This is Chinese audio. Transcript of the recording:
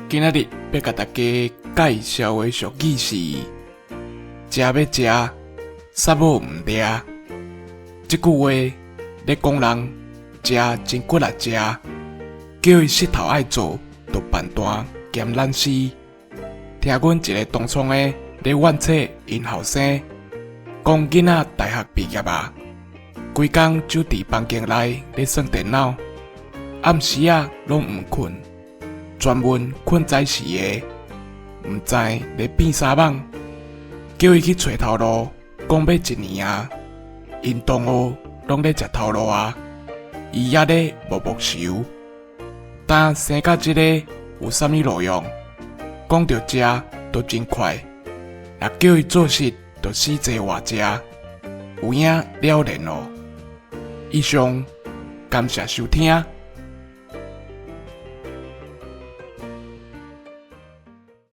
今仔日要甲大家介绍的俗语是食要食，杀某毋掠。这句话咧讲人食真骨力食，叫伊sit-thâu爱做，就pān-tōaⁿ兼lán-si。听阮一个tông-chhong的咧oàn-chheh因后生，讲囡仔大学毕业啊，规工就伫房间内咧算电脑，暗时啊拢毋困。专门困早时的，毋知咧变啥梦，叫伊去找头路，讲要一年啊，因同学拢咧食头路啊，伊也咧默默收。但生到这个有啥物路用？讲着食就真快，若叫伊做事就死坐活食，有影了然咯。以上，感谢收听。